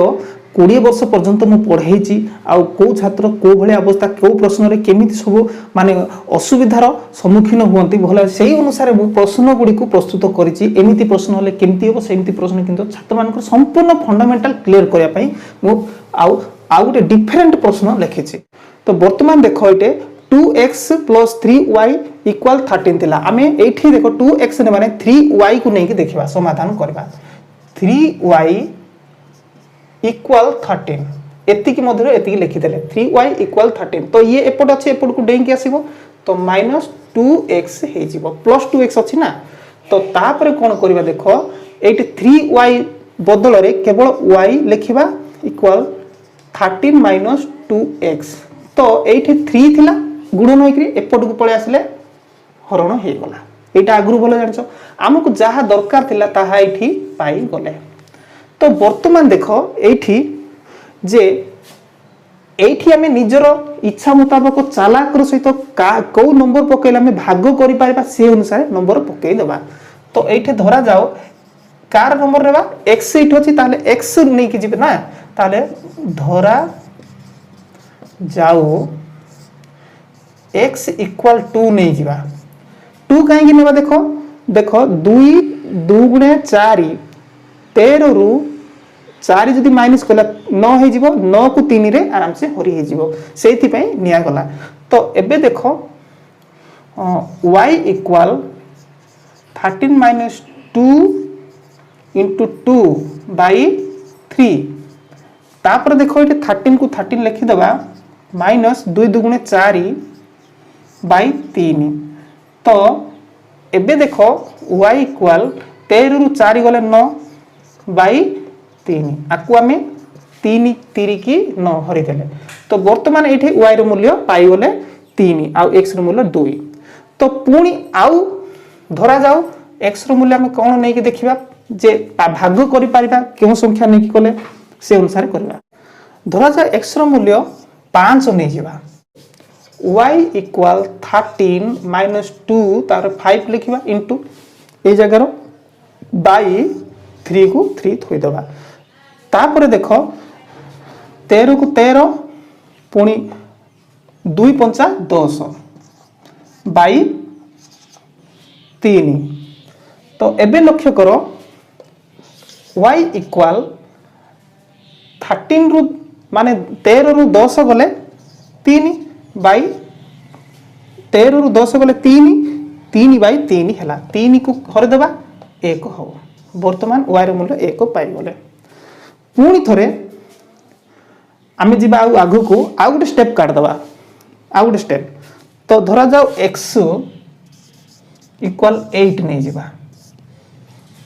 Speaker 1: 20 वर्ष पर्यंत मु पढ़ाई आ को छात्र को भले अवस्था को प्रश्न रे केमिति सब माने असुविधार सम्मुखीन होती भल से अनुसार मु प्रश्न गुड़ी को प्रस्तुत करिछि। एमिति प्रश्न हले केमिति हो सेमिति प्रश्न किंतु छात्र मान संपूर्ण फंडामेंटल क्लियर करिया पई मु आउ गोटे डिफरेंट प्रश्न लिखिछि। तो वर्तमान देखो इटे 2x + 3y = 13 थिला आमे एठी देखो 2x ने माने 3y को नै कि देखिबा समाधान करबा 3y = 13 एति कि मधुर एति कि लिखि देले 3y = 13। तो ये एपट अछि एपट को डें के आसीबो तो -2x हे जिवो +2x अछि ना तो तापर कौन करवा देख ये 3y बदल रे केवल y लिखा इक्वल 13 माइनस 2x तो ये 3 थिला गुणन होकर एपट को पलि आसिले हरण हो गला यहाँ आगु भल जान आमको जहाँ दरकार थिला ताहा ये पाई गले। तो वर्तमान देख ये जे एठी आमे निजर इच्छा मुताबक चालाकर सहित कौ नंबर पकईले आमे भाग करि पारिबा से अनुसार नंबर पकई देबा। तो एठी धरा जाओ कार नंबर रेबा x इठ अछि ताले x नै कि जिबे ना ताले धरा जाओ x इक्वल 2 नै जिबा 2 काहे कि नेबा देखो देखो 2 2 गुणे 4 13 रु 4 जदि माइनस कला 9 हो जीवो 9 को 3 रे आराम से हरि हो जीवो सेति पई निया गला। तो एबे देखो y equal 13 minus 2 into 2 by 3 तापर देखो ये 13 को 13 लिखि दबा माइनस 2 दुगुणे 4 बाई 3 तो एबे देखो y इक्वल 13 रु 4 गले 9 बाई 3 आकु आमे 3 3 की 9 हरि देले। तो वर्तमान एठी y रो मूल्य पाई गले 3 आ x रो मूल्य 2 तो पुणी आउ धरा जाओ x रो मूल्य आमे कोन नै कि देखिबा जे भाग करि पारिबा केउ संख्या नै कि कोले से अनुसार करबा। धरा जा x रो मूल्य 5 नै जिबा y इक्वल 13 माइनस 2 तार 5 लिखिबा इनटू ए जगह रो बाई 3 को 3 थोई दबा तापर देखो 13 को 13 पुणी 2 पंचा 10 बाई 3 तो एबे लक्ष्य करो y इक्वल 13 रु माने 13 रु 10 गले 3 बाई 13 रु 10 गले 3 3 बाई 3 हैला 3 को हर देबा 1 हो वर्तमान y रो मूल्य 1 पाई गले। पुणी थरे आमे जिबा आगु को आ गुटे स्टेप काट दबा आ गुटे स्टेप तो धरा जाओ x इक्वल 8 नै जिबा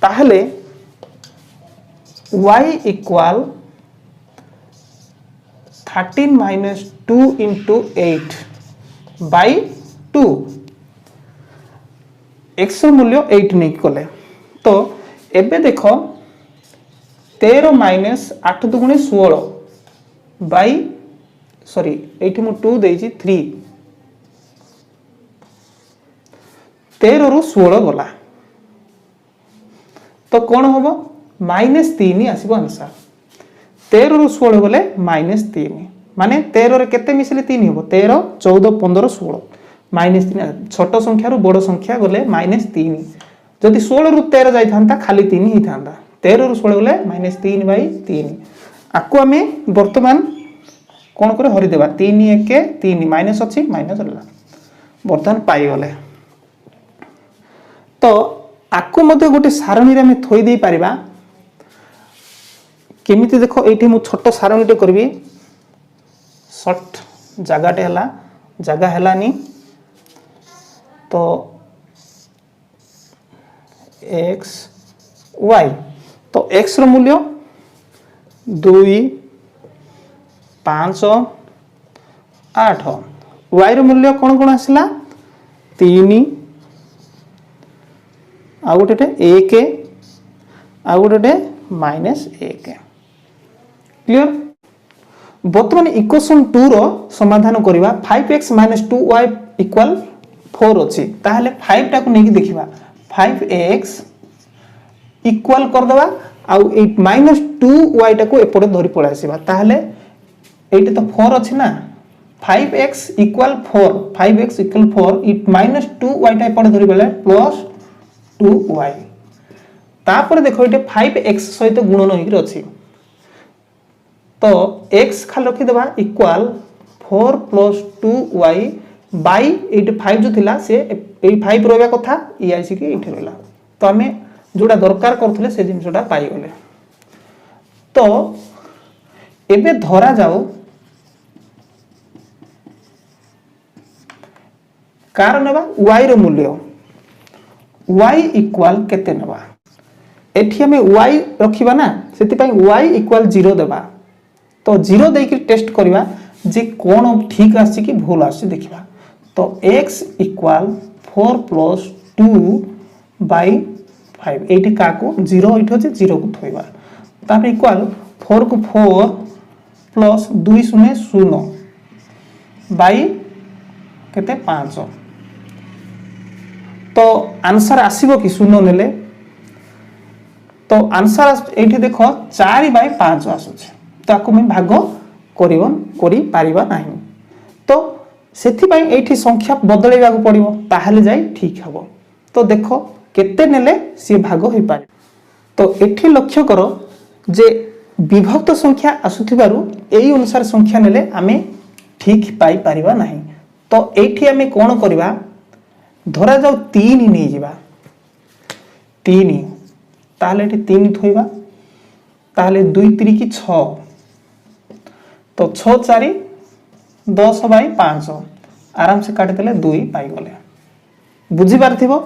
Speaker 1: ताहले y equal 13 minus 2 into 8 by 2 x मूल्य 8 नै कले। तो एबे देखो 13 माइनस 8 दुगुणे 16 बाई सॉरी एठी मु 2 देजी 3 13 रु 16 गला तो कौन होबो माइनस 3 आसीबो आंसर 13 रु 16 गले माइनस 3 माने 13 रे केते मिसले 3 होबो 13 14 15 16 माइनस 3 छोट संख्या रु बड़ संख्या गले माइनस 3 जदि 16 रु 13 जाई थांता खाली 3 ही थांता 13 रु 16 गले माइनस 3 बाई 3 आकु आमे वर्तमान कोन करे हरि देबा 3 1 3 माइनस अछि माइनस रहला वर्तमान पाई गले। तो आकु मते गोटे सारणी रे में थोई दे पारिबा केमिति देखो एठी मु छोट सारणीटे करबी शॉर्ट जगाटे हला जगह हलानी तो x y तो x रो मूल्य 2 5 8 y रो मूल्य कोन कोन आसला 3 आ गोटे 1 आ गोटे -1 क्लियर। वर्तमान इक्वेशन 2 रो समाधान करिवा 5x - 2y इक्वल 4 अछि ताहले 5 टा को नेकी देखिबा 5x इक्वल कर दबा आ -2y टा को एपटे धरि पळा आसीबा ताहले एटी तो 4 अछि ना 5x equal 4 5x equal 4 it -2y टा एपटे धरि बेले +2y तापर देखो एटे 5x सहित गुणन होई अछि तो x खाल रखि देबा इक्वल 4 + 2y बाई 85 जो थिला से 85 रहबा कथा ई आसी के इठे रहला तो हमें जोडा दरकार करथले से जिनसोडा पाई गले। तो एबे धरा जाओ कारण नेबा y रो मूल्य y इक्वाल केते नबा एठी हमें y रखिबा ना सेति पई y इक्वाल 0 देबा तो 0 देकी टेस्ट करबा जे कोन ठीक आसी कि भूल आसी देखिबा तो x इक्वाल 4 प्लस 2 बाय 5 एठी का को 0 इठो जे 0 को थोइबा तापर इक्वाल 4 को 4 प्लस 2 शून्य 0 बाय केते 5 तो आंसर आसीबो कि 0 नेले तो आंसर एठी देखो 4 बाय 5 आसुछ ताको मैं भाग करी पारिबा नाही तो सेथि पई एठी संख्या बदलेबा को पड़िबो ताहले जाई ठीक हबो तो देखो केते नेले सी भाग होई पारे तो एठी लक्ष्य करो जे विभक्त संख्या आसुथिबारु एई अनुसार संख्या नेले आमे ठीक पाई पारिबा नाही तो एठी आमे कोन करबा धरा जाऊ 3 नै जिबा 3 ताहले एठी 3 थोइबा ताहले 2 3 की 6 तो 6 4 10 बाय 5 आराम से काटि देले 2 पाई गले बुझी पारथिबो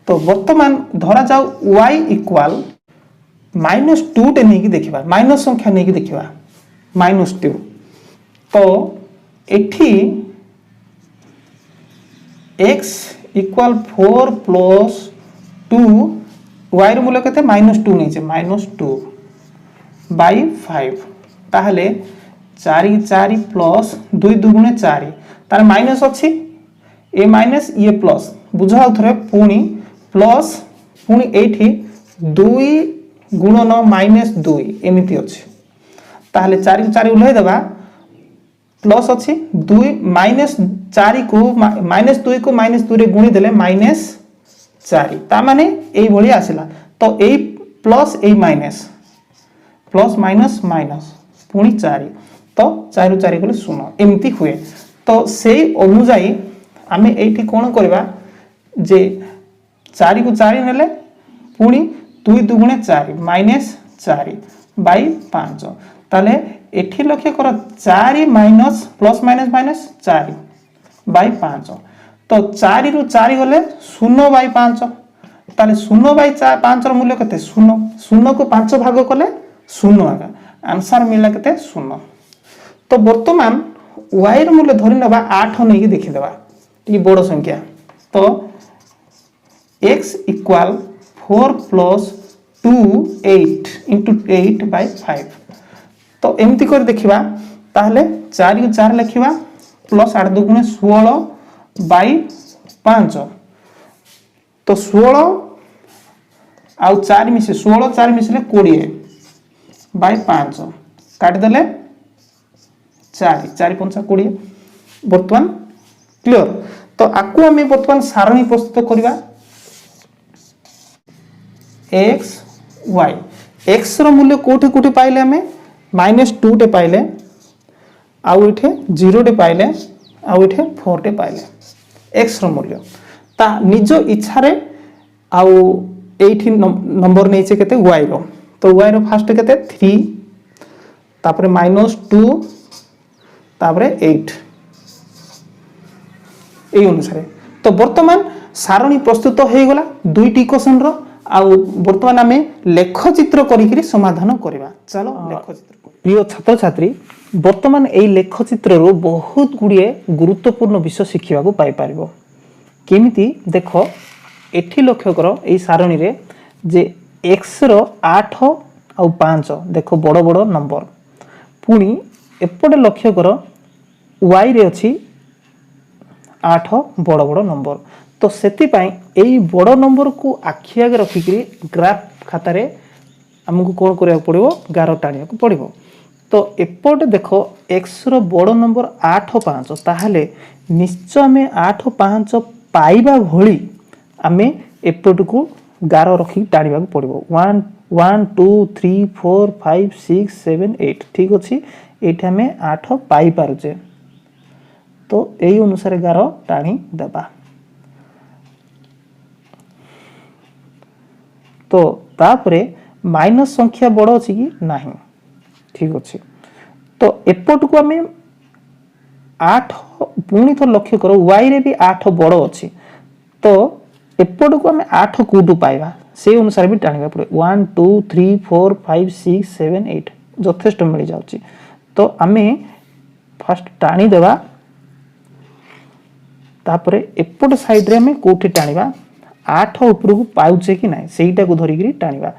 Speaker 1: तो वर्तमान धरा जाऊ y इक्वल -2 टे नेकी देखिबा माइनस संख्या नेकी देखिबा -2 तो एठी x इक्वल 4 प्लस 2 y रो मूल्य केते -2 नै छै -2 बाय 5 ताहले 4 4 प्लस 2 दुगुणे 4 तार माइनस अछि ए माइनस ये प्लस बुझाउ थरे पुनी प्लस पुनी एठी 2 गुणन -2 एमिति अछि ताहले 4 को 4 उल्हाय देबा प्लस अछि 2 -4 को -2 को -2 रे गुणी देले -4 ता माने एई भली आसिला तो एई प्लस एई माइनस प्लस माइनस माइनस पुणी 4 तो 4 4 गले 0 एमती हुए तो सेई अनुसाई आमे एठी कोन करबा जे 4 को 4 नेले पुणी 2 दुगुणे 4 -4 बाय 5 ताले एठी लक्ष्य कर 4 minus plus minus minus 4 by 5 तो 4 रु 4 गले 0 बाय 5 ताले 0 बाय 5 र मूल्य कते 0 0 को 5 भाग कले 0 आगा आंसर मिला केते 0 तो वर्तमान y र मूल्य धरि नबा 8 नै कि देखि देबा इ बड़ संख्या तो x equal 4 plus 2 8 into 8 by 5 तो एमती कर देखिबा ताहले 4 को 4 लिखिबा प्लस 8 दुगुणे 16 by 5 तो 16 आ 4 मिसे 16 4 मिसले 20 बाय 5 काट देले 4 4 5 20 वर्तमान क्लियर तो आकु हमें वर्तमान सारणी प्रस्तुत करिबा x y x रो मूल्य कोठे कोठे पाइले हमें -2 टे पाइले आउ इठे 0 टे पाइले आउ इठे 4 टे पाइले x रो मूल्य ता निज इच्छा रे आउ एठी नंबर नै छै केते y रो तो y रो फर्स्ट केते 3 तापरे -2 तापरे 8 ए अनुसार तो वर्तमान सारणी प्रस्तुत हो गला दुईटी क्वेश्चन रो आ वर्तमान आमे लेख चित्र करिकरी समाधान करबा चलो लेख चित्र प्रिय छात्र छात्री वर्तमान ए लेख चित्र रो बहुत गुडिए गुरुत्वपूर्ण विषय शिखिबा को पाई पारिबो केमिति देखो एठी लक्ष्य करो ए सारणी रे जे x रो 8 आ 5 देखो बड़ बड़ नंबर पुनी एपटे लक्ष्य करो y रे अछि 8 बड़ बड़ नंबर तो सेति पई एई बड़ नंबर को आखि आगे रखिकरी ग्राफ खाता रे हमकु कोन करिया पड़िबो गारो टाणिया को पड़िबो तो एपटे देखो x रो बड़ नंबर 8 5 ताहाले निश्चय में 8 5 पाइबा भली आमे एपट को गारो रखि टाणिबा को पड़िबो 1 1 2 3 4 5 6 7 8 ठीक अछि एठी हमें 8 पाई पारुचे तो एई अनुसार गारो टाणी देबा तो तापरे माइनस संख्या बड़ अछि कि नाही ठीक अछि तो एपट को हमें 8 पुणी तो लक्ष्य करो y रे भी 8 बड़ अछि तो एपट को आम 8 कौटू पाइबा से अनुसार भी टाणिबा पड़े 1 2 3 4 5 6 7 8 यथेष्ट मिल जाउची। तो आम फास्ट टाणी देबा तापरे एपट साइड रे आम कोठी टाणिबा 8 ऊपर को पाउचे कि ना सेटा को धरिकी टाणिबा।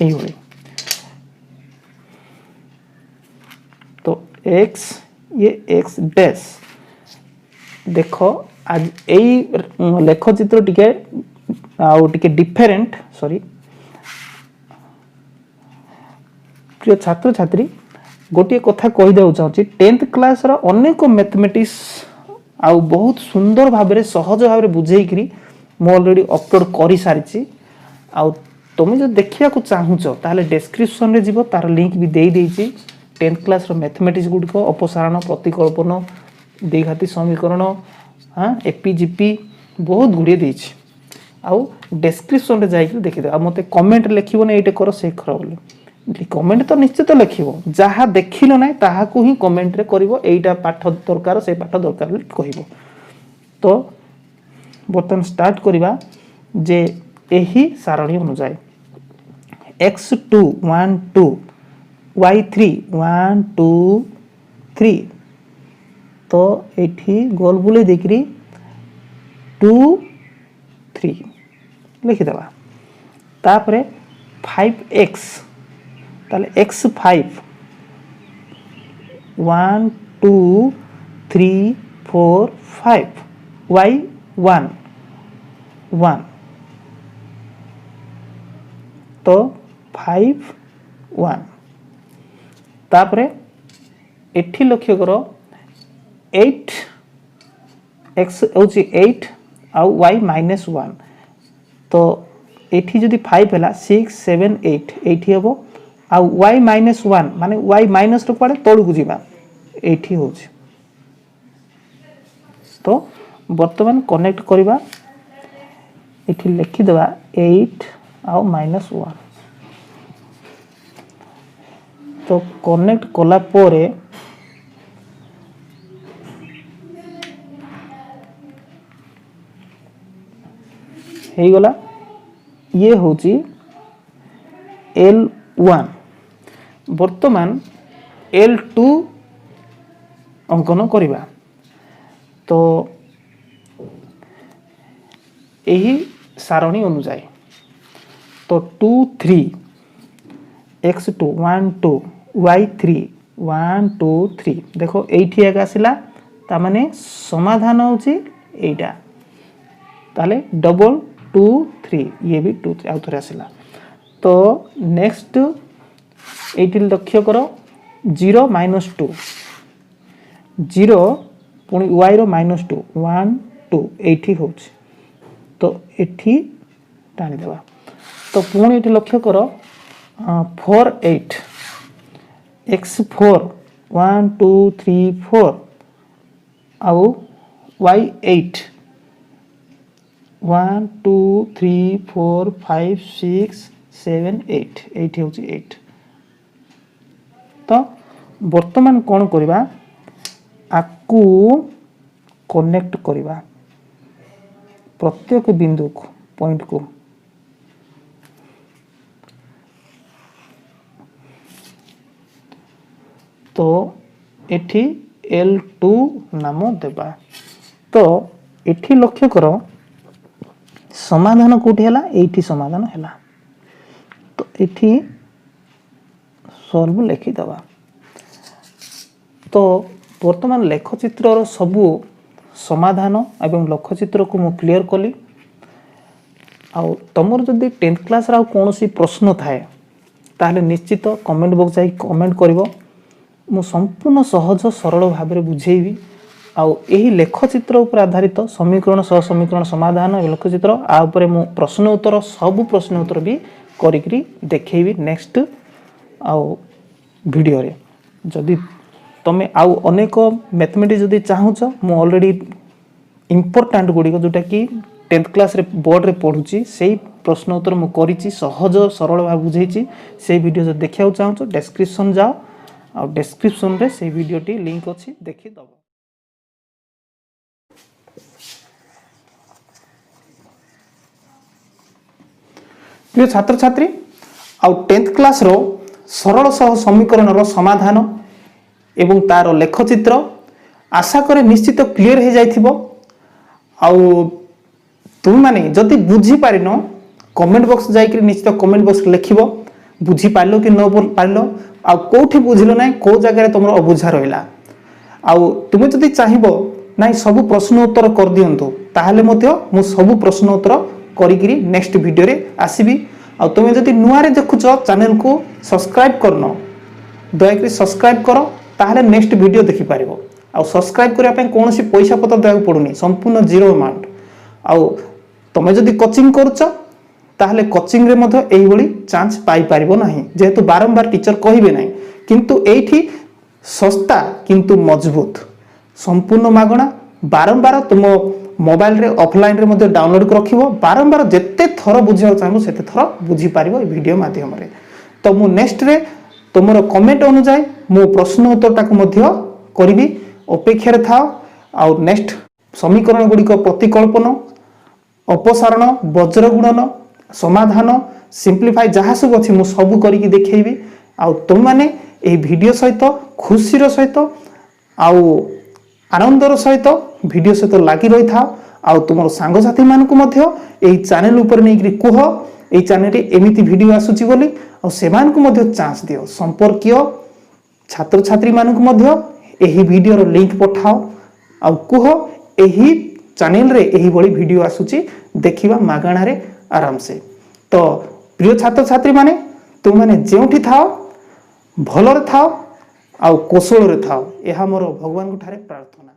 Speaker 1: यही तो x ये x डैश देखो आज यही लेख चित्र टिके आउ टिके डिफरेंट सॉरी प्रिय छात्र छात्री गोटे कथा कही देउ चाहूची 10th क्लास रा अनेक मैथमेटिक्स आउ बहुत सुंदर भाबरे सहज भाबरे बुझेई करी मो ऑलरेडी अपलोड करि सारिची। आउ तुम जो देखिया को चाहूचो ताले डिस्क्रिप्शन रे जीवो तार लिंक भी देई देइची 10th क्लास रो मैथमेटिक्स गुड को अपसारण प्रतिकल्पन द्विघाती समीकरण हां एपीजीपी बहुत गुड़िए देइची। आउ डिस्क्रिप्शन रे जाई देखि दे आ मते कमेंट लिखिबो ने एटे करो से करो बोली कमेंट तो निश्चित लिखिबो जहा देखिलो नै ताहा को ही कमेंट रे करिवो एटा पाठ दरकार से पाठ दरकार कहिबो। तो बर्तन स्टार्ट करिबा जे एही सारणी अनुसार x2 1 2 y3 1 2 3 तो एठी गोल बुले देखरी 2 3 लिखि देबा तापरे 5x ताले x5 1 2 3 4 5 y1 1 तो 5 1 तापरे एठी लक्ष्य करो 8 x होची 8 आउ y -1 तो एठी जदी 5 हैला 6 7 8 एठी हबो आउ y -1 माने y माइनस रो पड़े तळु को जीवा एठी होची। तो वर्तमान कनेक्ट करिबा एठी लिखि देबा 8 आउ -1 तो कनेक्ट कला पोरे हे गला ये होची L1 वर्तमान L2 अंकन करिबा। तो यही सारणी अनुसार तो 2 3 x2 1 2 y3 1 2 3 देखो एठी एक आसिला ता माने समाधान होची एटा ताले डबल 2 3 ये भी 2 3 आउथरे आसिला। तो नेक्स्ट एठी लक्ष्य करो 0 -2 0 पुनी y रो -2 1 2 एठी होची तो एठी टाणी देबा। तो पुणी एठी लक्ष्य करो 4 8 x4 1 2 3 4 आउ y8 1 2 3 4 5 6 7 8 8 होची 8। तो वर्तमान कोन करिबा आकु कनेक्ट करिबा प्रत्येक बिंदु को पॉइंट को तो एठी L2 नाम देबा। तो एठी लक्ष्य करो समाधान कोठी हला एठी समाधान हला तो एठी सॉल्व लिखि दबा। तो वर्तमान लेख चित्र सबु समाधान एवं लक्ष चित्र को मु क्लियर कली। आउ तमर जदि 10th क्लास रा कोनोसी प्रश्न थाए ताले निश्चित कमेंट बॉक्स जाई कमेंट करिवो मु संपूर्ण सहज सरल भाबरे बुझेइबी। आउ एही लेख चित्र उपर आधारित समीकरण सह समीकरण समाधान लेख चित्र आ उपरे मु प्रश्न उत्तर सब प्रश्न उत्तर भी करिकरी देखैबी नेक्स्ट आउ वीडियो रे। जदि तमे आउ अनेक मैथमेटिक्स जदि चाहूछ मु ऑलरेडी इंपोर्टेंट गुडी को जोटा कि 10th क्लास रे बोर्ड रे पढुची सेही प्रश्न उत्तर मु करिची सहज सरल भाव बुझेइची। सेही वीडियो जदि देखिया चाहूछ डिस्क्रिप्शन जाओ आ डिस्क्रिप्शन रे से वीडियोटी लिंक अछि देखि दबो। प्रिय छात्र छात्री आ 10th क्लास रो सरल सह समीकरण रो समाधान एवं तार लेखचित्र आशा करे निश्चित क्लियर हो जाइथिबो। आउ तुम माने जदि बुझी पारिनो कमेंट बॉक्स जाइकरी निश्चित कमेंट बॉक्स लिखिबो बुझी पारलो कि न पारलो आ कोठी बुझिलो नै को जगह तुमरो अबुझा रहिला। आउ तुमे जदि चाहिबो नै सब प्रश्न उत्तर कर दियंतु ताहले मध्य मु सब प्रश्न उत्तर करिकरी नेक्स्ट वीडियो रे आसीबी। आ तुमे जदि नुआरे देखुचो चैनल को सब्सक्राइब करनो दयाकरी सब्सक्राइब करो ताहले नेक्स्ट वीडियो देखि पारिबो। आ सब्सक्राइब करिया पे कोनोसी पैसा पत्र देबा पडुनी संपूर्ण जीरो अमाउंट। आउ तुमे जदि कोचिंग करूचो ताहले कोचिंग रे मध्य एही बळी चांस पाई पारिबो नाही जेहेतु बारंबार टीचर कहिबे नाही किंतु एठी सस्ता किंतु मजबूत संपूर्ण मागणा बारंबार तुम मोबाइल रे ऑफलाइन रे मध्य डाउनलोड कर रखिबो बारंबार जेते थरो बुझिया चाहबो सेते थरो बुझी पारिबो ए वीडियो माध्यम रे। तो मु नेक्स्ट रे तुमरो कमेंट अनुसार मु प्रश्न उत्तर टाको मध्य करिबी अपेक्षा रे थाओ। आ नेक्स्ट समीकरण गुडी को प्रतिकल्पन अपसारण वज्र गुणन समाधान सिंप्लीफाई जहाँ सब अच्छी मुझे सब करके देखी आ तुम मैंने यही भिडियो सहित खुशीर सहित आउ आनंदर सहित भिडियो सहित लगी रही था। आ तुम सांगसाथी मानक यही चैनल उपर नहीं कह यही चैनल एमती भिडियो आसूची बोली आ चांस दियो संपर्कीय छात्र छात्री मानक यही भिडियो लिंक पठाओ आ कह यही चैनल रे यही बड़ी भिडियो आसूची देखिबा मागणा रे आराम से। तो प्रिय छात्र छात्री माने तुम माने जेउठी थाओ भलरे थाओ आ कौशल रे थाओ यह मोर भगवान को ठारे प्रार्थना।